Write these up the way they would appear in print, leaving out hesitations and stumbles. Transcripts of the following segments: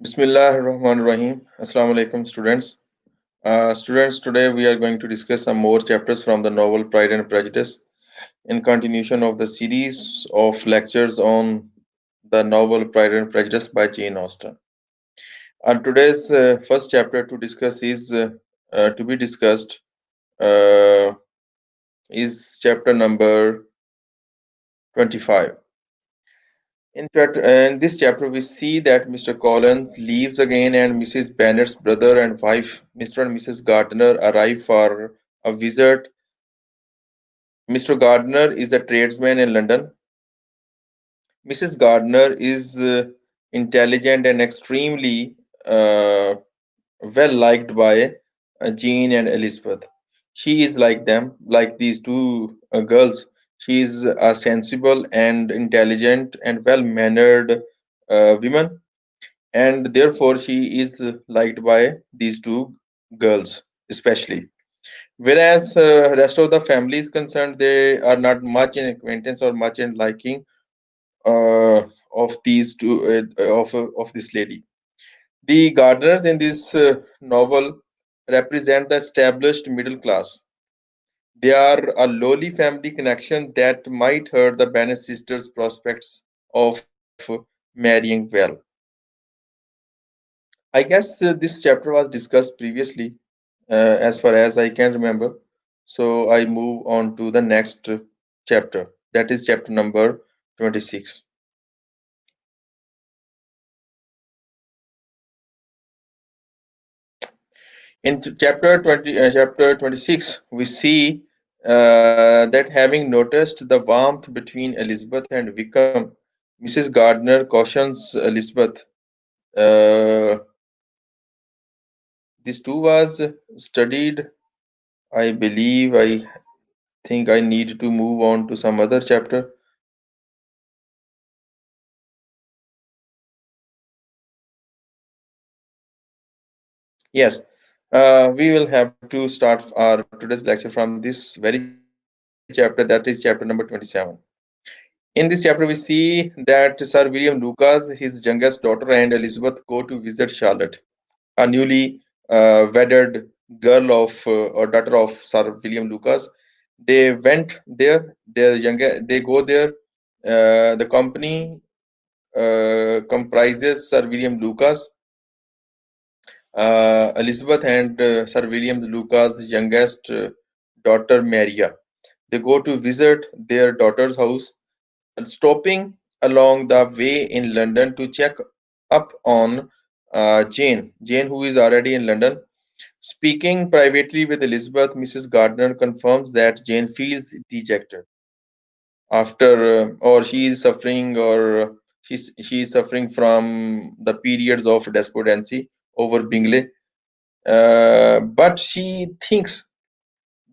Bismillah Rahman Rahim. Assalamu alaikum, students. Students, today we are going to discuss some more chapters from the novel Pride and Prejudice in continuation of the series of lectures on the novel Pride and Prejudice by Jane Austen. And today's first chapter to discuss is to be discussed uh, is chapter number 25. In this chapter, we see that Mr. Collins leaves again, and Mrs. Bennet's brother and wife, Mr. and Mrs. Gardiner, arrive for a visit. Mr. Gardiner is a tradesman in London. Mrs. Gardiner is intelligent and extremely uh, well liked by Jean and Elizabeth. She is like them, like these two girls. She is a sensible and intelligent and well mannered woman, and therefore she is liked by these two girls especially, whereas rest of the family is concerned, they are not much in acquaintance or much in liking uh, of these two of this lady. The gardeners in this novel represent the established middle class. They are a lowly family connection that might hurt the Bennet sisters prospects of marrying well. I guess this chapter was discussed previously, as far as I can remember. So I move on to the next chapter. That is chapter number 26. In chapter 26, we see that having noticed the warmth between Elizabeth and Wickham, Mrs. Gardner cautions Elizabeth. Uh, this too was studied. I believe I think I need to move on to some other chapter. Yes, we will have to start our today's lecture from this very chapter, that is chapter number 27. In this chapter, we see that Sir William Lucas, his youngest daughter, and Elizabeth go to visit Charlotte, a newly wedded girl of or daughter of Sir William Lucas. They went there. They go there. The company comprises Sir William Lucas, Elizabeth, and Sir William Lucas' youngest daughter Maria. They go to visit their daughter's house, and stopping along the way in London to check up on Jane, who is already in London. Speaking privately with Elizabeth, Mrs. Gardner confirms that Jane feels dejected after, or she is suffering, or she is suffering from the periods of despondency over Bingley. But she thinks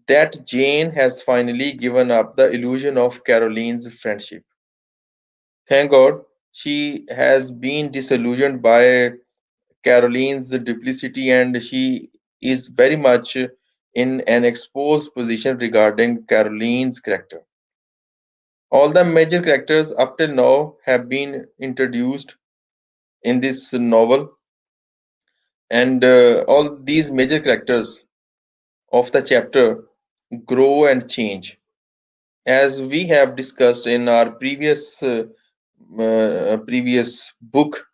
that Jane has finally given up the illusion of Caroline's friendship. Thank God, she has been disillusioned by Caroline's duplicity, and she is very much in an exposed position regarding Caroline's character. All the major characters up till now have been introduced in this novel, and all these major characters of the chapter grow and change. As we have discussed in our previous book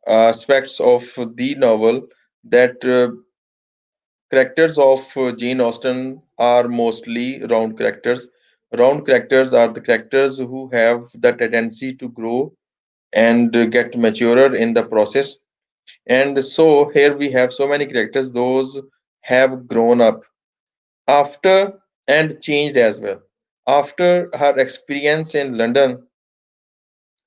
aspects of the novel, that characters of Jane Austen are mostly round characters. Round characters are the characters who have the tendency to grow and get maturer in the process. And so here we have so many characters, those have grown up after and changed as well. After her experience in London,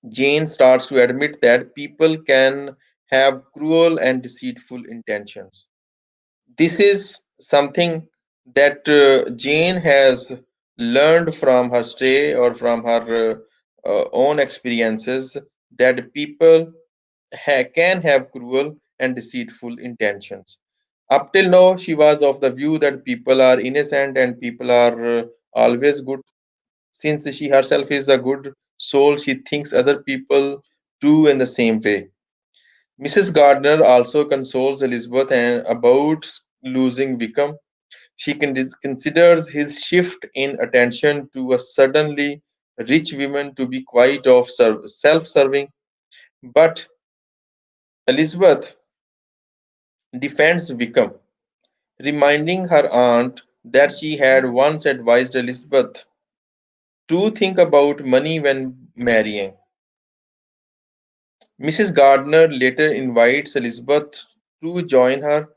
Jane starts to admit that people can have cruel and deceitful intentions. This is something that Jane has learned from her stay or from her own experiences, that people can have cruel and deceitful intentions. Up till now, she was of the view that people are innocent and people are always good. Since she herself is a good soul, she thinks other people too in the same way. Mrs. Gardner also consoles Elizabeth and about losing Wickham. She considers his shift in attention to a suddenly rich woman to be quite of self-serving, but Elizabeth defends Wickham, reminding her aunt that she had once advised Elizabeth to think about money when marrying. Mrs. Gardner later invites Elizabeth to join her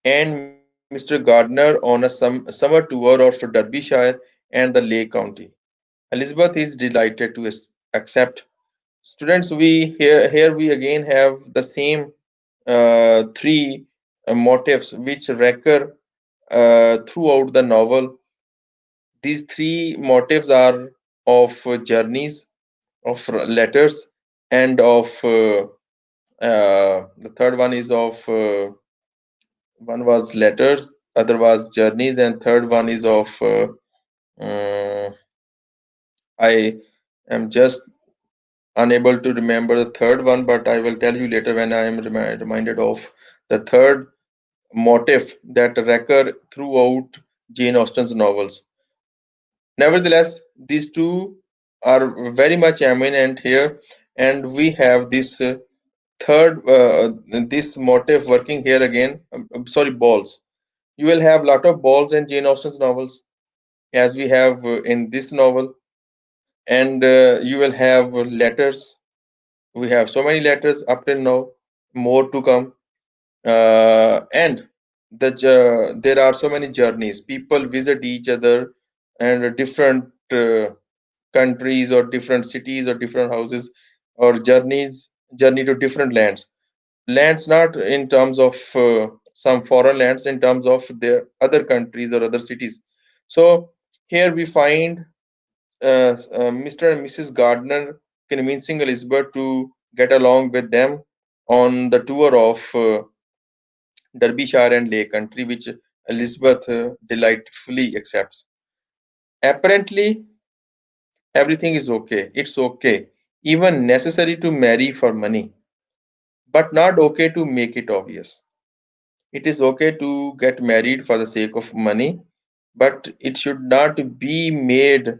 and Mr. Gardner on a summer tour of Derbyshire and the Lake County. Elizabeth is delighted to accept. Students, here we again have the same three motifs which recur throughout the novel. These three motifs are of journeys, of letters, and of the third one is of one was letters, other was journeys, and third one is of I am just unable to remember the third one, but I will tell you later when I am reminded of the third motif that recur throughout Jane Austen's novels. Nevertheless, these two are very much eminent here, and we have this third this motif working here again. Sorry, balls. You will have lot of balls in Jane Austen's novels, as we have in this novel, and you will have letters. We have so many letters up till now, more to come, and there are so many journeys. People visit each other and different countries or different cities or different houses or journey to different lands not in terms of some foreign lands, in terms of their other countries or other cities. So here we find Mr. and Mrs. Gardner convincing Elizabeth to get along with them on the tour of Derbyshire and Lake Country, which Elizabeth delightfully accepts. Apparently, everything is okay. It's okay, even necessary to marry for money, but not okay to make it obvious. It is okay to get married for the sake of money, but it should not be made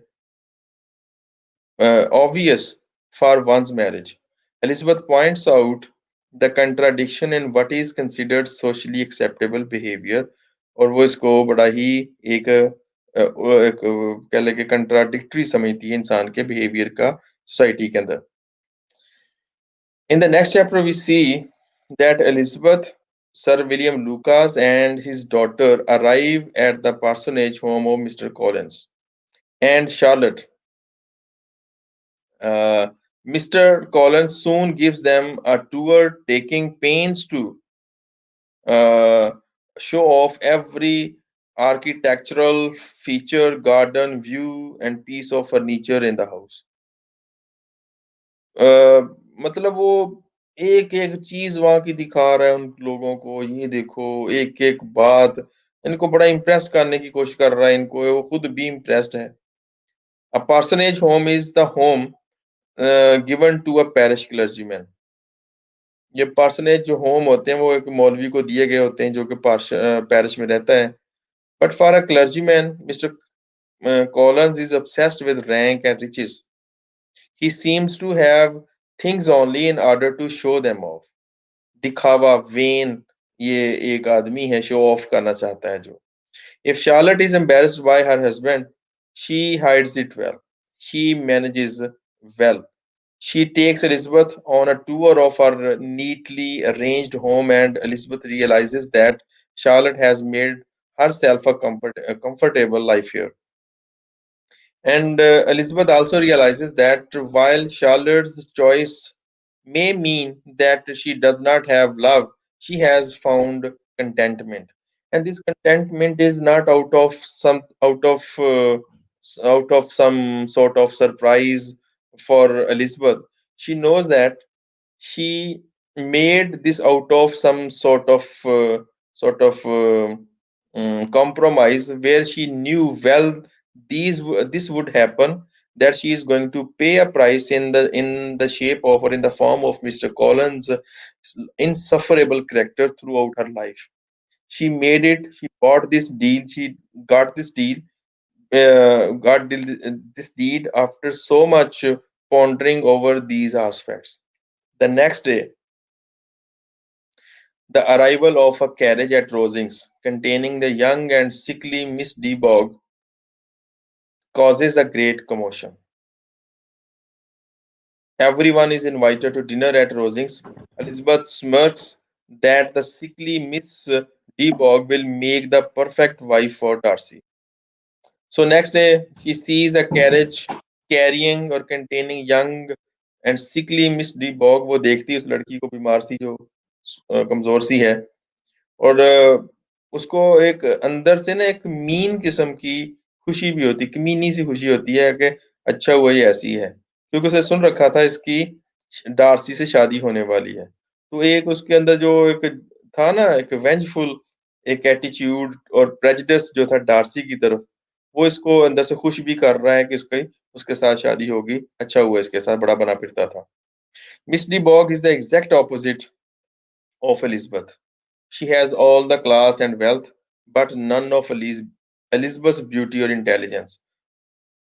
obvious for one's marriage. Elizabeth points out the contradiction in what is considered socially acceptable behavior और वो इसको बड़ा ही एक कह लें contradictory समझती है इंसान के बिहेवियर का सोसाइटी के अंदर. In the next chapter, we see that Elizabeth, Sir William Lucas, and his daughter arrive at the parsonage home of Mr. Collins. And Charlotte, uh, Mr. Collins soon gives them a tour, taking pains to uh, show off every architectural feature, garden view, and piece of furniture in the house. अ, मतलब वो एक एक चीज वहां की दिखा रहा है उन लोगों को, ये देखो एक एक बात, इनको बड़ा इम्प्रेस करने की कोशिश कर रहा है, इनको वो खुद भी इम्प्रेस्ड है. A parsonage home is the home given to a parish clergyman. ये पार्सनेज जो होम होते हैं वो एक मौलवी को दिए गए होते हैं जो कि पैरिश में रहता है. But for a clergyman mister Collins is obsessed with rank and riches. He seems to have things only in order to show them off. दिखावा, वेन, ये एक आदमी है, शो ऑफ करना चाहता है जो. If Charlotte is embarrassed by her husband, she hides it well. She manages well. She takes Elizabeth on a tour of her neatly arranged home, and Elizabeth realizes that Charlotte has made herself a comfortable life here. And Elizabeth also realizes that while Charlotte's choice may mean that she does not have love, she has found contentment. And this contentment is not out of some sort of surprise for Elizabeth. She knows that she made this out of some sort of compromise where she knew well this would happen, that she is going to pay a price in the shape of or in the form of Mr. Collins' insufferable character throughout her life. She made it. She bought this deal. She got this deal. This deed after so much pondering over these aspects. The next day, the arrival of a carriage at Rosings containing the young and sickly Miss Debog causes a great commotion. Everyone is invited to dinner at Rosings. Elizabeth smirks that the sickly Miss Debog will make the perfect wife for Darcy. So next day, she sees a carriage carrying or containing young and sickly Miss Debog. वो देखती है उस लड़की को बीमार सी जो कमजोर सी है और उसको एक अंदर से ना एक मीन किस्म की खुशी भी होती कमीनी सी खुशी होती है कि अच्छा हुआ ये ऐसी है क्योंकि उसे सुन रखा था इसकी डार्सी से शादी होने वाली है तो एक उसके अंदर जो एक था ना एक वेंजफुल एक एटीट्यूड और प्रेजुडिस जो था डार्सी की तरफ वो इसको अंदर से खुश भी कर रहा है कि उसकी उसके साथ शादी होगी अच्छा हुआ इसके साथ बड़ा बना फिरता था Miss de Bourgh is the exact opposite of Elizabeth. She has all the class and wealth, but none of Elizabeth's beauty or intelligence.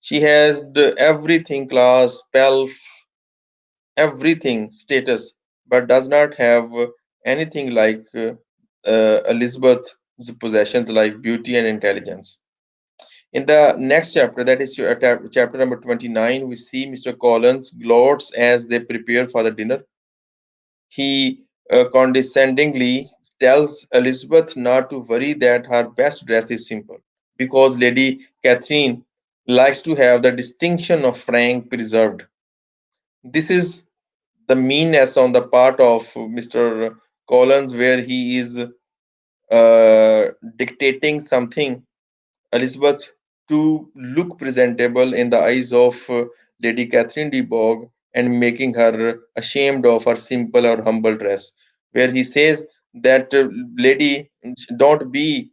She has everything class, pelf, everything status, but does not have anything like Elizabeth's possessions like beauty and intelligence. In the next chapter, that is chapter number 29, we see Mr. Collins gloats as they prepare for the dinner. He condescendingly tells Elizabeth not to worry that her best dress is simple, because Lady Catherine likes to have the distinction of rank preserved. This is the meanness on the part of Mr. Collins, where he is dictating something Elizabeth to look presentable in the eyes of Lady Catherine de Bourgh and making her ashamed of her simple or humble dress. Where he says that Lady, don't be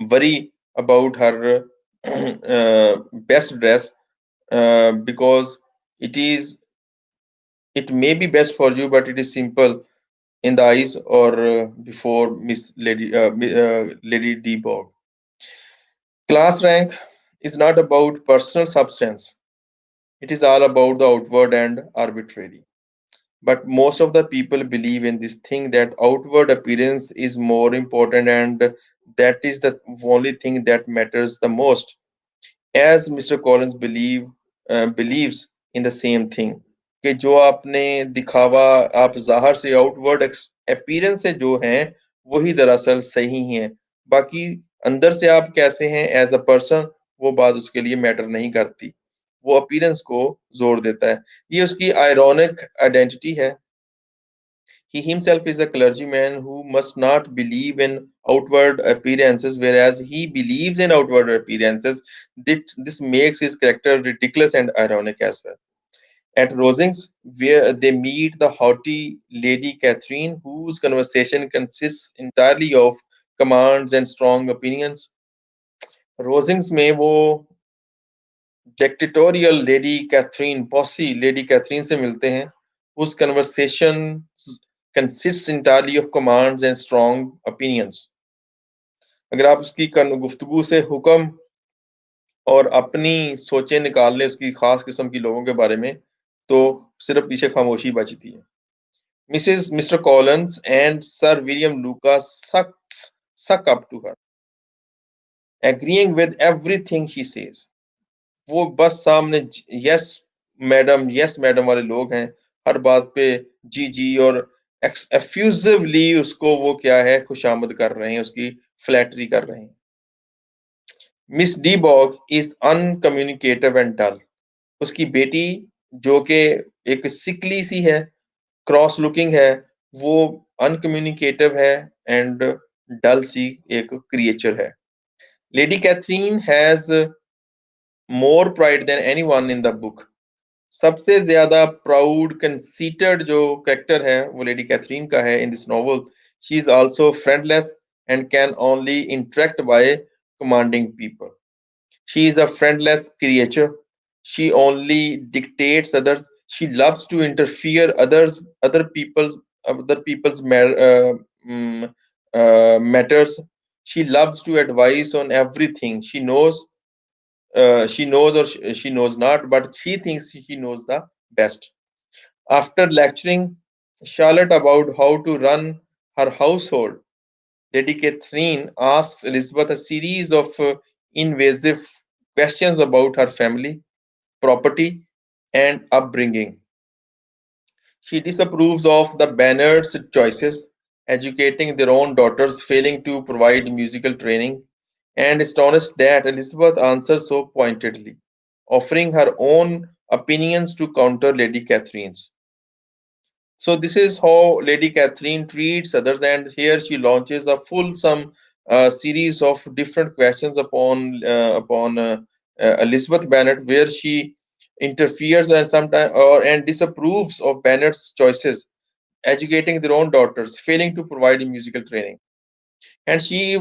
worry about her best dress because it is it may be best for you, but it is simple in the eyes or before Lady de Bourgh. Class rank is not about personal substance. It is all about the outward and arbitrary. But most of the people believe in this thing that outward appearance is more important and that is the only thing that matters the most. As Mr. Collins believes in the same thing कि जो आपने दिखावा आप ज़ाहिर से outward appearance से जो हैं वही दरअसल सही हैं बाकी अंदर से आप कैसे हैं एज अ पर्सन वो बात उसके लिए मैटर नहीं करती वो अपीयरेंस को जोर देता है ये उसकी आयरॉनिक आइडेंटिटी है he himself is a clergyman who must not believe in outward appearances, whereas he believes in outward appearances. This makes his character ridiculous and ironic as well. At Rosings, where they meet the haughty Lady Catherine, whose conversation consists entirely of commands and strong opinions. Rosings में वो dictatorial Lady Catherine bossy Lady Catherine से मिलते हैं उस conversation consists entirely of commands and strong opinions. अगर आप उसकी गुफ्तगू से हुक्म और अपनी सोचें निकाल लें उसकी खास किस्म की लोगों के बारे में तो सिर्फ पीछे खामोशी बचती है Mrs mister Collins and sir William Luka suck up to her, agreeing with everything he says. वो बस सामने यस मैडम वाले लोग हैं हर बात पे जी जी और एफ्यूजिवली उसको वो क्या है खुशामद कर रहे हैं उसकी फ्लैटरी कर रहे हैं Miss de Bourgh is uncommunicative and dull उसकी बेटी जो कि एक सिकली सी है क्रॉस लुकिंग है वो अनकम्युनिकेटिव है एंड डल सी एक क्रिएचर है Lady Catherine has more pride than anyone in the book सबसे ज्यादा प्राउड कंसीटर्ड जो कैरेक्टर है वो लेडी कैथरीन का है in this novel she is also friendless and can only interact by commanding people she is a friendless creature She only dictates others. She loves to interfere mm, matters. She loves to advise on everything. She knows or she knows not, but she thinks she knows the best. After lecturing Charlotte about how to run her household, Lady Catherine asks Elizabeth a series of invasive questions about her family, property, and upbringing. She disapproves of the Banners' choices, educating their own daughters, failing to provide musical training, and astonished that Elizabeth answers so pointedly, offering her own opinions to counter Lady Catherine's. So this is how Lady Catherine treats others, and here she launches a fulsome series of different questions upon Elizabeth Bennet, where she interferes and sometimes and disapproves of Bennet's choices, educating their own daughters, failing to provide musical training, and she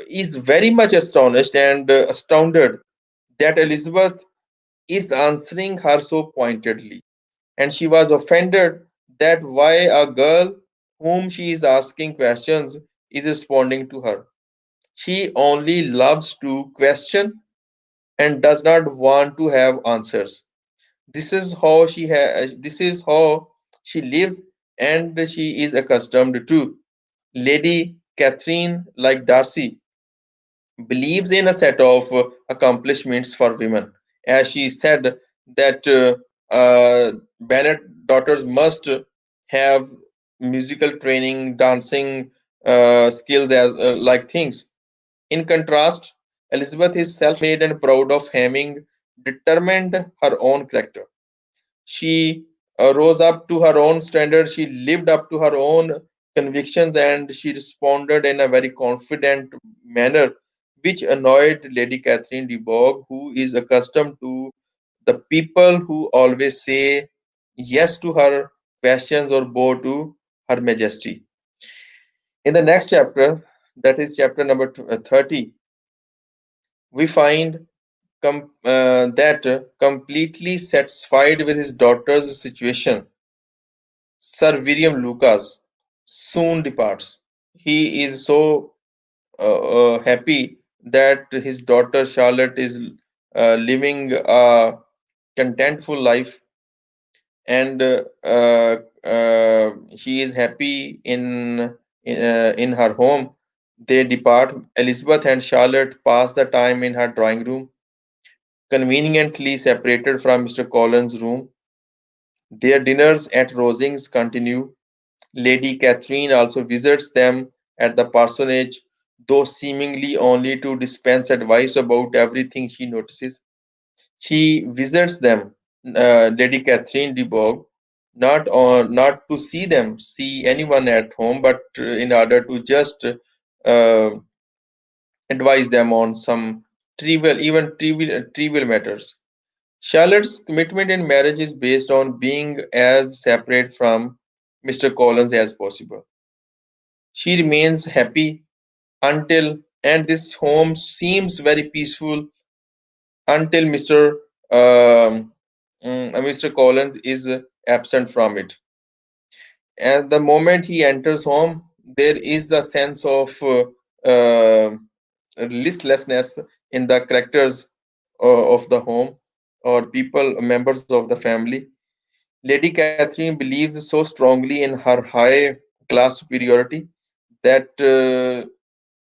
is very much astonished and astounded that Elizabeth is answering her so pointedly, and she was offended that why a girl whom she is asking questions is responding to her. She only loves to question and does not want to have answers. This is how she lives, and she is accustomed to. Lady Catherine, like Darcy, believes in a set of accomplishments for women. As she said that Bennett daughters must have musical training, dancing skills as like things. In contrast, Elizabeth is self-made and proud of having determined her own character. She rose up to her own standards, she lived up to her own convictions, and she responded in a very confident manner, which annoyed Lady Catherine de Bourgh, who is accustomed to the people who always say yes to her questions or bow to her majesty. In the next chapter, that is chapter number 30, we find that completely satisfied with his daughter's situation, Sir William Lucas soon departs. He is so happy that his daughter Charlotte is living a contentful life, and she is happy in her home. They depart. Elizabeth and Charlotte pass the time in her drawing room, conveniently separated from Mr. Collins' room. Their dinners at Rosings continue. Lady Catherine also visits them at the parsonage, though seemingly only to dispense advice about everything she notices. She visits them, Lady Catherine de Bourgh, not to see anyone at home, but in order to just advise them on some trivial matters. Charlotte's commitment in marriage is based on being as separate from Mr. Collins as possible. She remains happy until, and this home seems very peaceful until Mr. Collins is absent from it. At the moment he enters home, there is a sense of uh, listlessness in the characters of the home or members of the family. Lady Catherine believes so strongly in her high class superiority that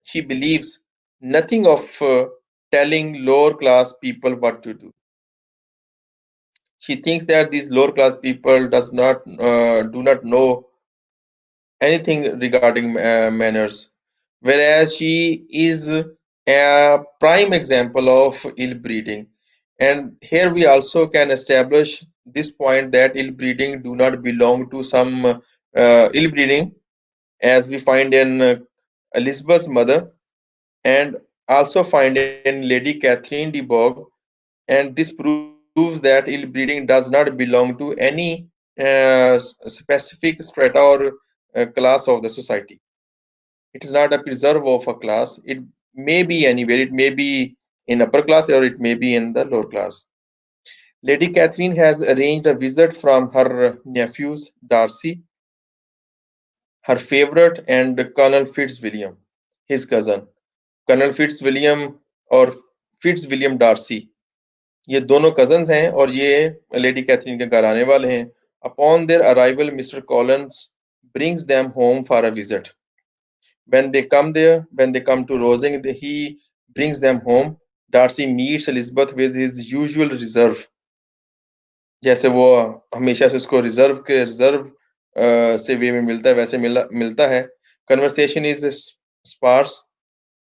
she believes nothing of telling lower class people what to do. She thinks that these lower class people do not know anything regarding manners, whereas she is a prime example of ill breeding. And here we also can establish this point that ill breeding do not belong to some ill breeding, as we find in Elizabeth's mother, and also find in Lady Catherine de Bourgh, and this proves that ill breeding does not belong to any specific strata or class of the society. It is not a preserve of a class. It may be anywhere. It may be in upper class or it may be in the lower class. Lady Catherine has arranged a visit from her nephews Darcy, her favorite, and Colonel Fitzwilliam, his cousin. Colonel Fitzwilliam और Fitzwilliam Darcy, ये दोनों cousins हैं और ये lady Catherine के घर आने वाले हैं. Upon their arrival, Mr. Collins brings them home for a visit. When they come to Rosing, he brings them home. Darcy meets Elizabeth with his usual reserve. जैसे वो हमेशा से उसको रिजर्व से वे में मिलता है वैसे मिलता है. Conversation is sparse.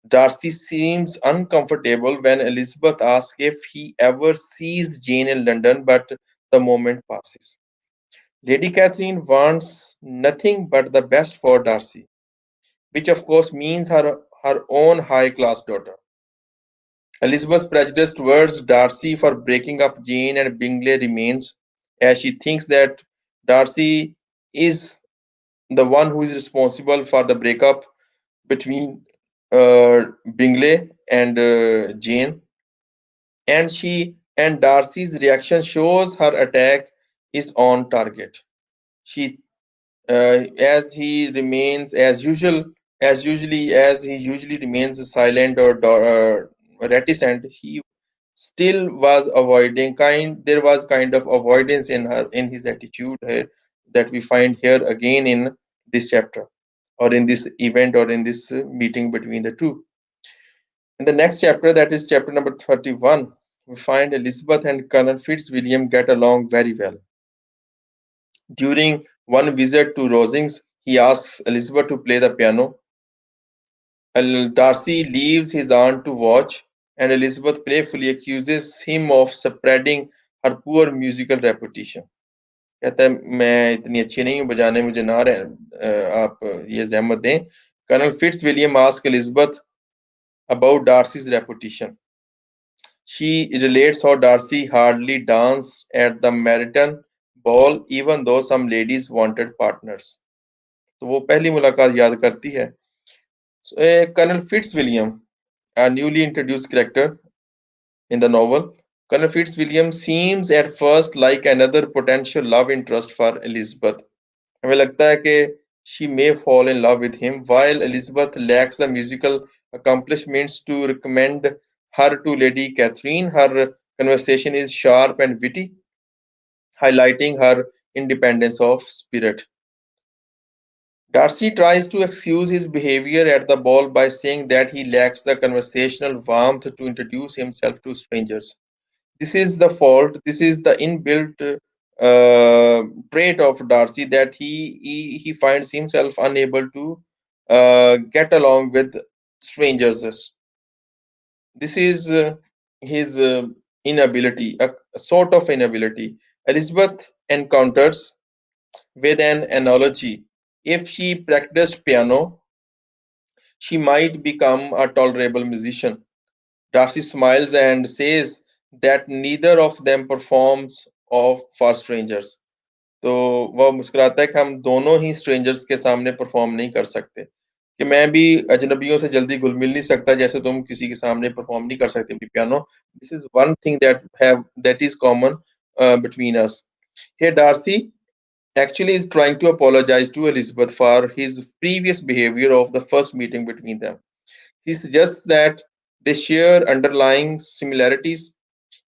Darcy seems uncomfortable when Elizabeth asks if he ever sees Jane in London, but the moment passes. Lady Catherine wants nothing but the best for Darcy, which of course means her own high class daughter. Elizabeth's prejudice towards Darcy for breaking up Jane and Bingley remains, as she thinks that Darcy is the one who is responsible for the breakup between Bingley and Jane, and Darcy's reaction shows her attack is on target. She as he remains as he usually remains silent or reticent, he still was avoiding kind there was kind of avoidance in his attitude here that we find here again in this chapter or in this event or in this meeting between the two. In the next chapter, that is chapter number 31, we find Elizabeth and Colonel Fitzwilliam get along very well. During one visit to Rosings, he asks Elizabeth to play the piano. Darcy leaves his aunt to watch, and Elizabeth playfully accuses him of spreading her poor musical reputation. कहता है मैं इतनी अच्छी नहीं हूँ बजाने मुझे ना रहे आप ये जहमत दें. Colonel Fitzwilliam asks Elizabeth about Darcy's reputation. She relates how Darcy hardly danced at the Meryton ball even though some ladies wanted partners. तो वो पहली मुलाकात याद करती है. So, Colonel Fitzwilliam, a newly introduced character in the novel, Colonel Fitzwilliam seems at first like another potential love interest for Elizabeth. हमें लगता है कि she may fall in love with him while Elizabeth lacks the musical accomplishments to recommend her to Lady Catherine. Her conversation is sharp and witty, highlighting her independence of spirit. Darcy tries to excuse his behavior at the ball by saying that he lacks the conversational warmth to introduce himself to strangers. This is the fault. This is the inbuilt trait of Darcy that he finds himself unable to get along with strangers. This is his inability, a sort of inability. Elizabeth encounters with an analogy. If she practiced piano, she might become a tolerable musician. Darcy smiles and says that neither of them performs of for strangers. तो वह मुस्कुराता है कि हम दोनों ही strangers के सामने perform नहीं कर सकते कि मैं भी अजनबियों से जल्दी घुल मिल नहीं सकता जैसे तुम किसी के सामने परफॉर्म नहीं कर सकते अपनी piano. This is one thing that is common between us. Here Darcy actually is trying to apologize to Elizabeth for his previous behavior of the first meeting between them. He suggests that they share underlying similarities.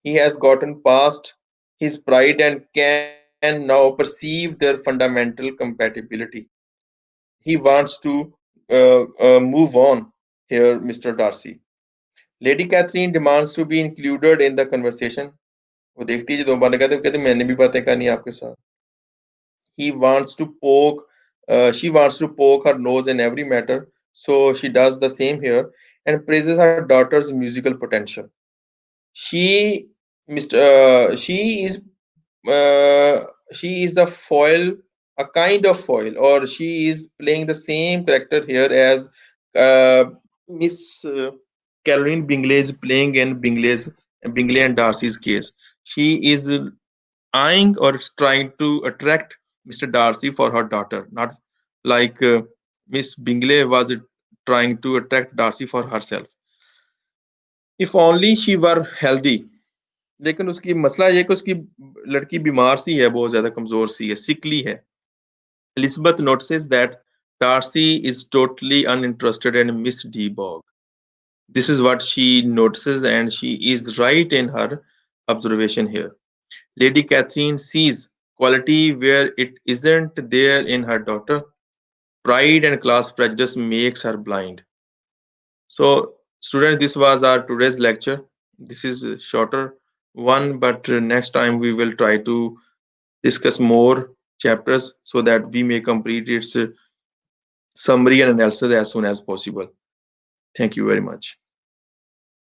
He has gotten past his pride and can now perceive their fundamental compatibility. He wants to move on here, Mr. Darcy. Lady Catherine demands to be included in the conversation. वो देखती है जो दो बातें कहते मैंने भी बातें करनी है आपके साथ. He wants to poke, she wants to poke her nose in every matter, so she does the same here and praises her daughter's musical potential. She, Mr. She is a foil, a kind of foil, or she is playing the same character here as uh, Miss Caroline Bingley is playing in Bingley and Darcy's case. She is eyeing or trying to attract Mr. Darcy for her daughter, not like Miss Bingley was trying to attract Darcy for herself. If only she were healthy. लेकिन उसकी मसला ये कि उसकी लड़की बीमार सी है, बहुत ज्यादा कमजोर सी है, सिकली है. Elizabeth notices that Darcy is totally uninterested in Miss Debog. This is what she notices, and she is right in her observation here. Lady Catherine sees quality where it isn't there in her daughter. Pride and class prejudice makes her blind. So, students, this was our today's lecture. This is a shorter one, but next time we will try to discuss more chapters so that we may complete its summary and analysis as soon as possible. Thank you very much.